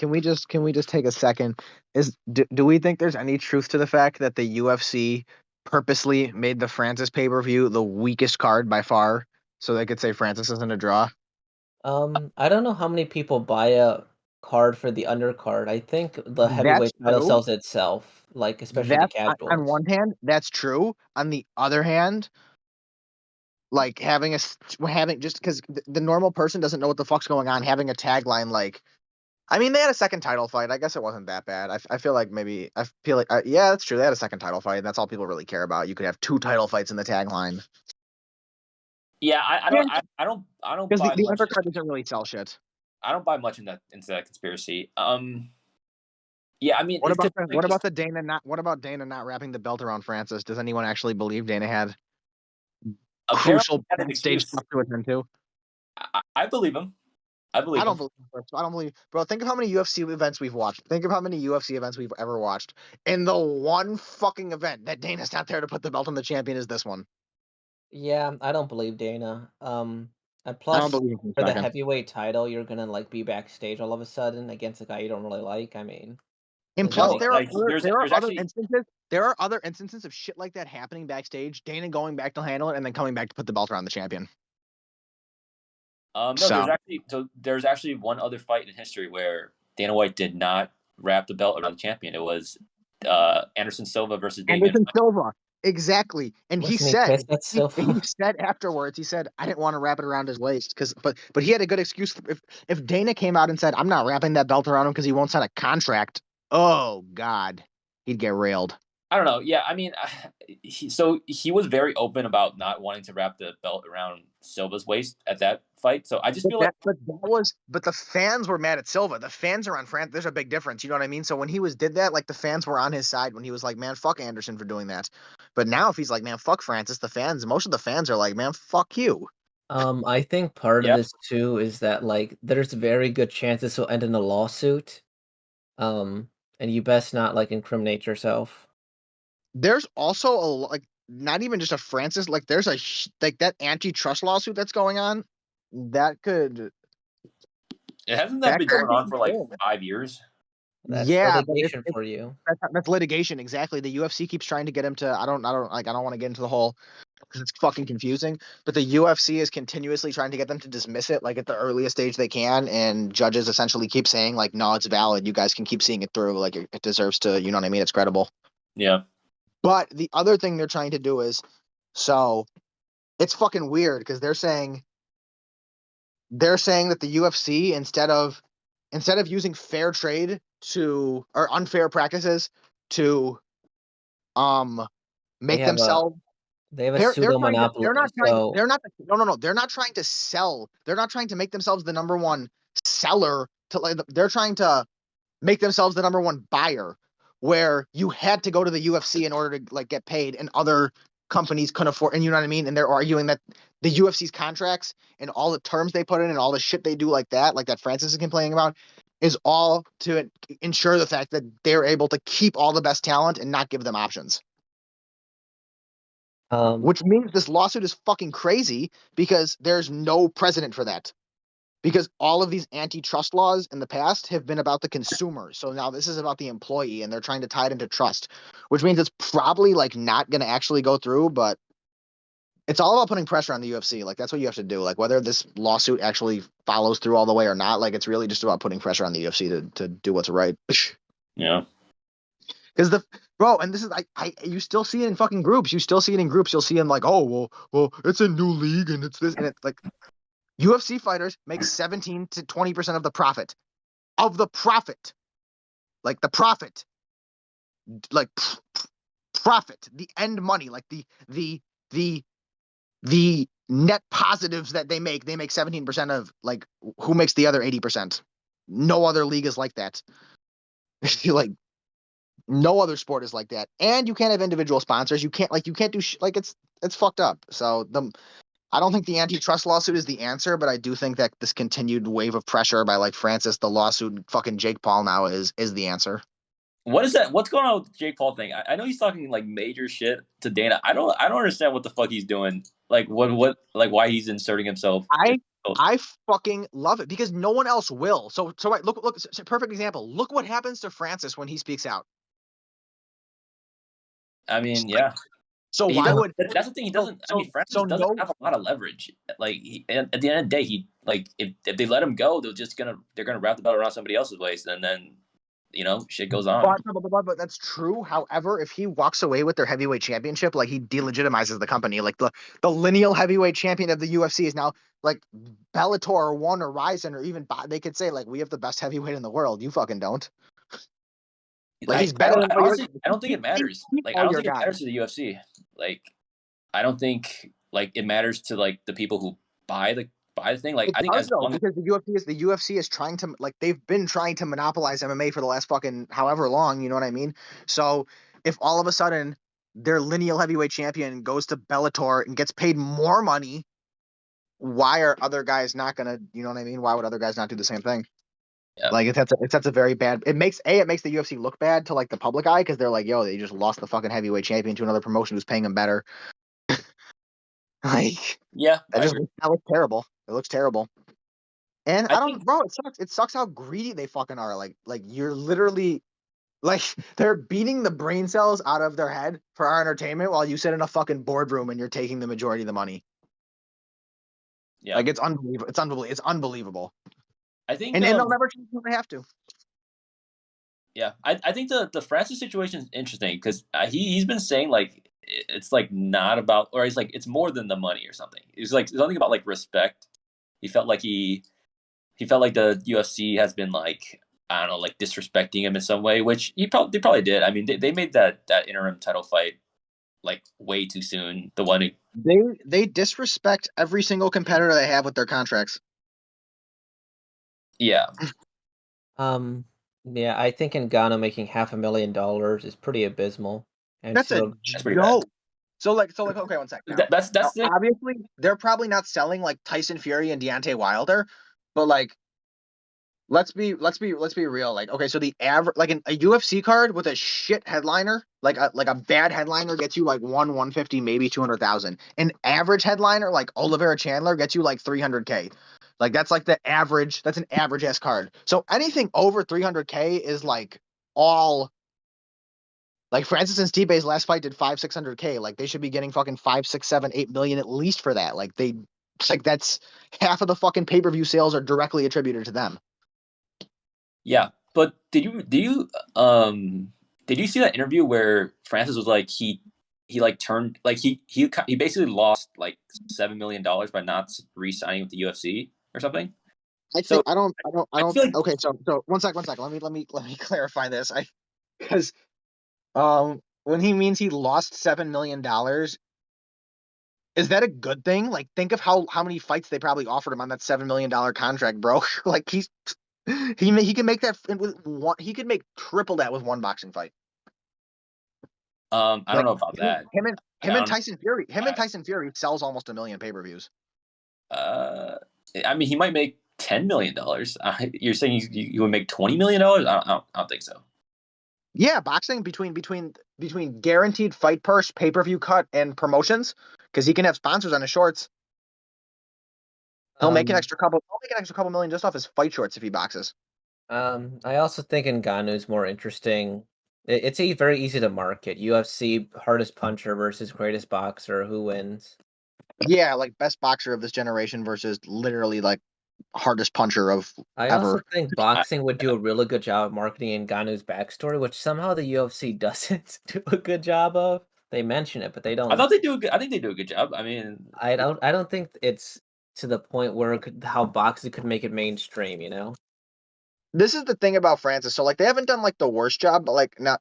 can we just take a second? Do we think there's any truth to the fact that the UFC purposely made the Francis pay-per-view the weakest card by far, so they could say Francis isn't a draw? I don't know how many people buy a card for the undercard. I think the That's heavyweight title true. sells itself, like especially the That's on casuals. one hand, that's true. On the other hand, like having just because the normal person doesn't know what the fuck's going on, having a tagline like, I mean, they had a second title fight. I guess it wasn't that bad. I feel like maybe I feel like yeah, that's true. They had a second title fight, and that's all people really care about. You could have two title fights in the tagline. Yeah, Yeah, I don't because buy the much. undercard doesn't really sell shit. I don't buy much into that conspiracy. Yeah, I mean, What it's about because what about the Dana not what about Dana not wrapping the belt around Francis? Does anyone actually believe Dana had apparently crucial he had an backstage excuse. stuff to attend to? I believe him. I I believe don't him. believe it. I don't believe, bro. Think of how many UFC events we've watched. Think of how many UFC events we've ever watched. And the one fucking event that Dana's not there to put the belt on the champion is this one. Yeah, I don't believe Dana. And I don't plus believe him for for a the second. heavyweight title, you're gonna like be backstage all of a sudden against a guy you don't really like. I mean, And does that plus, No, make like there are there's other actually instances. There are other instances of shit like that happening backstage. Dana going back to handle it and then coming back to put the belt around the champion. no, So there's actually one other fight in history where Dana White did not wrap the belt around the champion. It was Anderson Silva versus Damian Anderson Maia. Silva, exactly. And wasn't he pissed at he Silva? said afterwards, he said, I didn't want to wrap it around his waist because, but he had a good excuse. If Dana came out and said, I'm not wrapping that belt around him because he won't sign a contract, oh God, he'd get railed. I don't know. Yeah, I mean, he was very open about not wanting to wrap the belt around Silva's waist at that fight. So I just feel like But the fans were mad at Silva. The fans are on France. There's a big difference. You know what I mean? So when he did that, like the fans were on his side when he was like, man, fuck Anderson for doing that. But now if he's like, man, fuck Francis, most of the fans are like, man, fuck you. I think part of yeah. this too is that like there's very good chances he'll end in a lawsuit. And you best not like incriminate yourself. There's also like not even just a Francis, like there's like that antitrust lawsuit that's going on. That could It hasn't that that been could going be on for like big. 5 years. That's Yeah, but litigation for you. that's litigation exactly. The UFC keeps trying to get him to. I don't want to get into the whole because it's fucking confusing. But the UFC is continuously trying to get them to dismiss it like at the earliest stage they can, and judges essentially keep saying like, no, it's valid. You guys can keep seeing it through. Like it deserves to. You know what I mean? It's credible. Yeah. But the other thing they're trying to do is so it's fucking weird because they're saying that the UFC instead of using fair trade to or unfair practices to um They make have a themselves they have a pseudo they're monopoly. not trying to So they're not no no no they're not trying to sell they're not trying to make themselves the number one seller to like they're trying to make themselves the number one buyer where you had to go to the UFC in order to like get paid and other companies couldn't afford and you know what I mean and they're arguing that the UFC's contracts and all the terms they put in and all the shit they do like that Francis is complaining about is all to ensure the fact that they're able to keep all the best talent and not give them options, um which means this lawsuit is fucking crazy because there's no precedent for that because all of these antitrust laws in the past have been about the consumer. So now this is about the employee and they're trying to tie it into trust, which means it's probably like not going to actually go through, but it's all about putting pressure on the UFC. Like that's what you have to do. Like whether this lawsuit actually follows through all the way or not, like it's really just about putting pressure on the UFC to do what's right. Yeah. Because the bro, and this is I you still see it in fucking groups. You still see it in groups. You'll see in like, oh well, it's a new league and it's this and it's like UFC fighters make 17 to 20% of the profit. Of the profit. Like the profit. Like profit. The end money. Like the the net positives that they make 17% of like who makes the other 80%. No other league is like that. Like no other sport is like that. And you can't have individual sponsors. You can't do like it's fucked up. So I don't think the antitrust lawsuit is the answer, but I do think that this continued wave of pressure by like Francis, the lawsuit, fucking Jake Paul now is the answer. What is that? What's going on with the Jake Paul thing? I know he's talking like major shit to Dana. I don't understand what the fuck he's doing. Like what like why he's inserting himself. I I fucking love it because no one else will. So right, look, perfect example. Look what happens to Francis when he speaks out. I mean, yeah. So He why would that's the thing. He doesn't. I mean, Francis doesn't have a lot of leverage. Like at the end of the day, he like if they let him go, they're gonna wrap the belt around somebody else's waist, and then shit goes on. But that's true. However, if he walks away with their heavyweight championship, like he delegitimizes the company. Like the lineal heavyweight champion of the UFC is now like Bellator or One or Ryzen or even they could say like we have the best heavyweight in the world. You fucking don't. Like he's better than honestly, I don't think it matters. Like I don't think it matters to the UFC. Like I don't think like it matters to like the people who buy the thing. Like I think because the UFC is trying to like they've been trying to monopolize MMA for the last fucking however long. You know what I mean? So if all of a sudden their lineal heavyweight champion goes to Bellator and gets paid more money, why are other guys not gonna? You know what I mean? Why would other guys not do the same thing? Yeah. Like that's a very bad. It makes the UFC look bad to like the public eye because they're like, yo, they just lost the fucking heavyweight champion to another promotion who's paying them better. Like that looks terrible. It looks terrible. And bro, it sucks. It sucks how greedy they fucking are. Like you're literally like they're beating the brain cells out of their head for our entertainment while you sit in a fucking boardroom and you're taking the majority of the money. Yeah. Like it's unbelievable. It's unbelievable. I think and they'll never change when they have to. Yeah, I think the Francis situation is interesting because he's been saying like it's like not about, or he's like it's more than the money or something. It's like something about like respect. He felt like he felt like the UFC has been like I don't know like disrespecting him in some way, which they probably did. I mean they made that interim title fight like way too soon. The one they disrespect every single competitor they have with their contracts. Yeah. Yeah, I think Ngannou making $500,000 is pretty abysmal. And that's so, a joke. So like okay, one sec. That's obviously they're probably not selling like Tyson Fury and Deontay Wilder, but like let's be real. Like okay, so the average like a UFC card with a shit headliner, like a bad headliner gets you like 150, maybe 200,000. An average headliner like Oliveira Chandler gets you like 300K. Like that's like the average. That's an average ass card. So anything over 300K is like all. Like Francis and Stipe's last fight did 500-600K. Like they should be getting fucking 5, 6, 7, 8 million at least for that. Like that's half of the fucking pay-per-view sales are directly attributed to them. Yeah, but did you see that interview where Francis was like he like turned like he basically lost like $7 million by not re-signing with the UFC or something? I think I don't okay, so one sec. Let me clarify this. Because when he means he lost $7 million, is that a good thing? Like think of how many fights they probably offered him on that $7 million contract, bro. Like he can make that with one. He could make triple that with one boxing fight. I don't know about that. Him and Tyson Fury. And Tyson Fury sells almost 1 million pay-per-views. I mean, he might make $10 million. You're saying you would make $20 million? I don't think so. Yeah, boxing between guaranteed fight purse, pay-per-view cut, and promotions, because he can have sponsors on his shorts. He'll make an extra couple million just off his fight shorts if he boxes. I also think Ngannou is more interesting. It's very easy to market. UFC hardest puncher versus greatest boxer. Who wins? Yeah, like best boxer of this generation versus literally like hardest puncher of I ever. also think boxing would do a really good job of marketing Ngannou's backstory, which somehow the UFC doesn't do a good job of. They mention it, but they don't. I think they do a good job. I mean, I don't think it's to the point where how boxing could make it mainstream. You know. This is the thing about Francis. So like they haven't done like the worst job, but like now,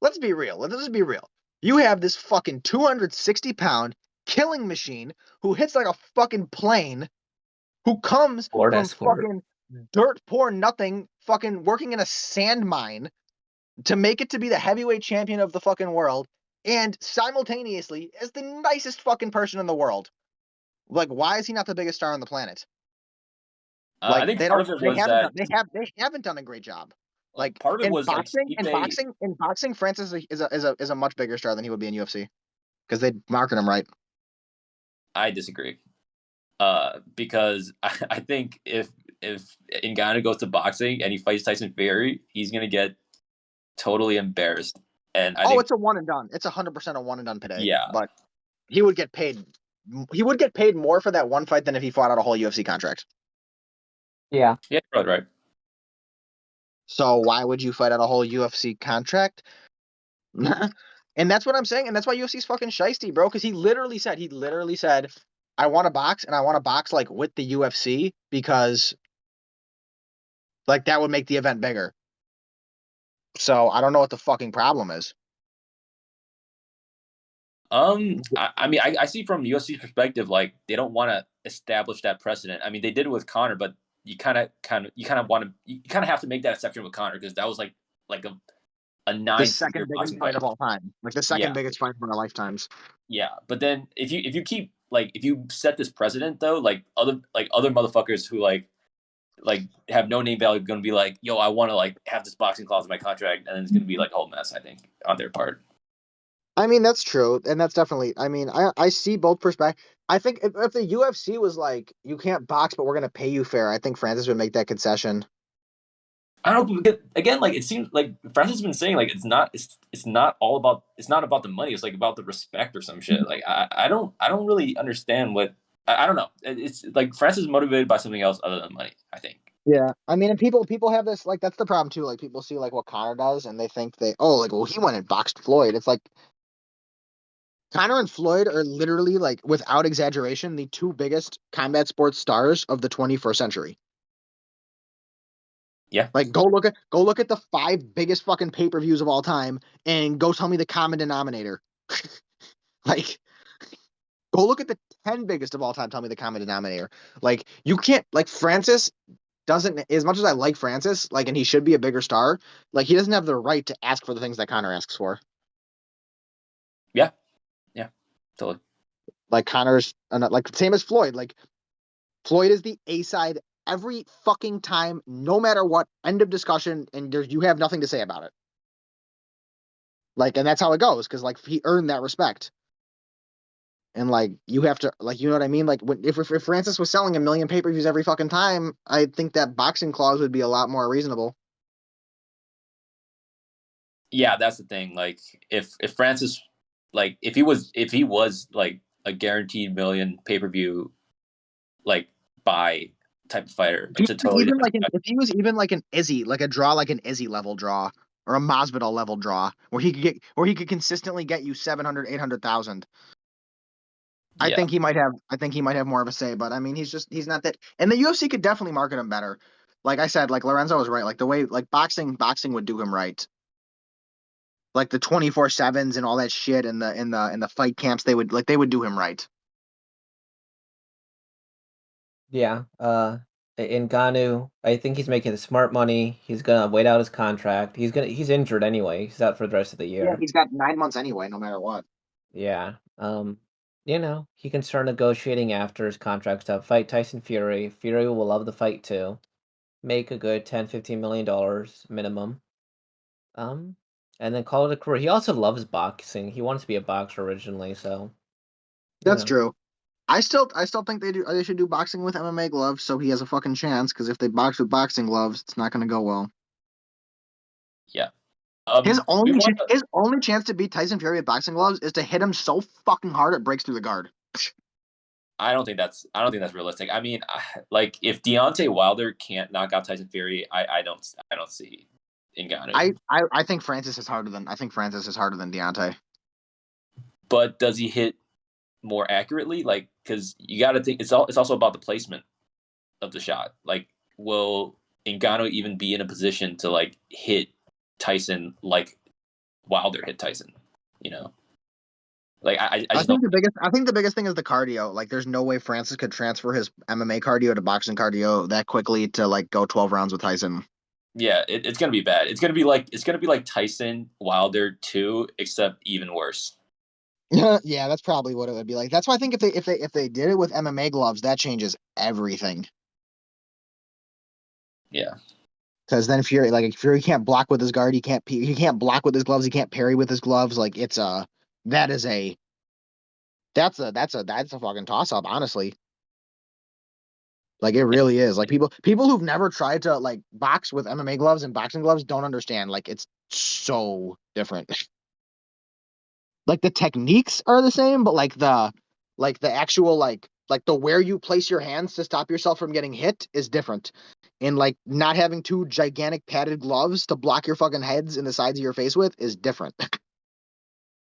let's be real. Let's be real. You have this fucking 260-pound killing machine who hits like a fucking plane, who comes from fucking dirt poor nothing, fucking working in a sand mine to make it to be the heavyweight champion of the fucking world, and simultaneously is the nicest fucking person in the world. Like, why is he not the biggest star on the planet? Like, I think part of it was that they haven't done a great job. Like part of it was in boxing, Francis is a much bigger star than he would be in UFC because they market him right. I disagree. Because I think if Ngannou goes to boxing and he fights Tyson Fury, he's gonna get totally embarrassed. And I Oh, think, it's a one and done. It's 100% a one and done today. yeah, But he would get paid. He would get paid more for that one fight than if he fought out a whole UFC contract. Yeah. yeah, right. So why would you fight out a whole UFC contract? And that's what I'm saying, and that's why UFC's fucking shiesty, bro. Because he literally said, I want to box, and I want to box like with the UFC because like that would make the event bigger. So I don't know what the fucking problem is. I mean, I see from UFC's perspective, like they don't want to establish that precedent. I mean, they did it with Conor, but you kind of have to make that exception with Conor because that was like a The 9-figure second biggest boxing fight fight. of all time, like the second Yeah, biggest fight of our lifetimes. yeah. But then if you keep like if you set this precedent though, like other motherfuckers who like have no name value going to be like, yo, I want to like have this boxing clause in my contract, and then it's going to be like a whole mess. I think on their part. I mean, that's true, and that's definitely. I mean, I see both perspectives. I think if the UFC was like, you can't box, but we're gonna pay you fair, I think Francis would make that concession. I don't know. Because, again, like it seems like Francis has been saying, like it's not all about it's not about the money. It's like about the respect or some shit. Like I don't really understand what I don't know. It's like Francis is motivated by something else other than money. I think. Yeah, I mean, and people have this like that's the problem too. Like people see like what Connor does, and they think like well he went and boxed Floyd. It's like Connor and Floyd are literally like without exaggeration the two biggest combat sports stars of the 21st century. Yeah. Like go look at the five biggest fucking pay-per-views of all time and go tell me the common denominator. Like go look at the 10 biggest of all time, tell me the common denominator. Like you can't like Francis doesn't as much as I like Francis, like and he should be a bigger star, like he doesn't have the right to ask for the things that Connor asks for. Yeah. Yeah. Totally. Like Connor's like same as Floyd. Like Floyd is the A side every fucking time, no matter what. End of discussion, and you have nothing to say about it. Like, and that's how it goes because like he earned that respect, and like you have to like you know what I mean. Like if Francis was selling a million pay-per-views every fucking time, I think that boxing clause would be a lot more reasonable. Yeah, that's the thing. Like if Francis, like if he was like a guaranteed million pay-per-view like buy type of fighter, it's a totally different. If he was even like an Izzy, like a draw, like an Izzy level draw or a Masvidal level draw, where he could consistently get you 700, 800,000. Yeah. I think he might have more of a say, but I mean he's not that, and the UFC could definitely market him better. Like I said, like Lorenzo was right. Like the way like boxing would do him right. Like the 24/7s and all that shit and the fight camps, they would do him right. Yeah. Ngannou, I think he's making the smart money. He's gonna wait out his contract. He's injured anyway. He's out for the rest of the Yeah, year. he's got 9 months anyway, no matter what. Yeah. He can start negotiating after his contract's up. Fight Tyson Fury. Fury will love the fight too. Make a good 10, $15 million minimum. Um, and then call it a career. He also loves boxing. He wants to be a boxer originally, so you That's know. true. I still think they should do boxing with MMA gloves so he has a fucking chance. Because if they box with boxing gloves, it's not going to go well. Yeah. We want to. His only chance to beat Tyson Fury with boxing gloves is to hit him so fucking hard it breaks through the guard. I don't think that's realistic. I mean, like if Deontay Wilder can't knock out Tyson Fury, I don't see Ngannou. I think Francis is harder than Deontay. But does he hit more accurately? Like, because you got to think it's also about the placement of the shot. Like, will Ngannou even be in a position to like hit Tyson like Wilder hit Tyson? You know, like I just don't. I think the biggest thing is the cardio. Like, there's no way Francis could transfer his MMA cardio to boxing cardio that quickly to like go 12 rounds with Tyson. Yeah, it's gonna be bad. It's gonna be like Tyson Wilder 2, except even worse. Yeah, that's probably what it would be like. That's why I think if they did it with MMA gloves, that changes everything. Yeah, Because then if Fury can't block with his guard, he can't block with his gloves, he can't parry with his gloves. Like it's a that is a that's a fucking toss up, honestly. Like it really is. Like people who've never tried to like box with MMA gloves and boxing gloves don't understand. Like it's so different. Like the techniques are the same, but like the actual like the where you place your hands to stop yourself from getting hit is different. And like not having two gigantic padded gloves to block your fucking heads in the sides of your face with is different.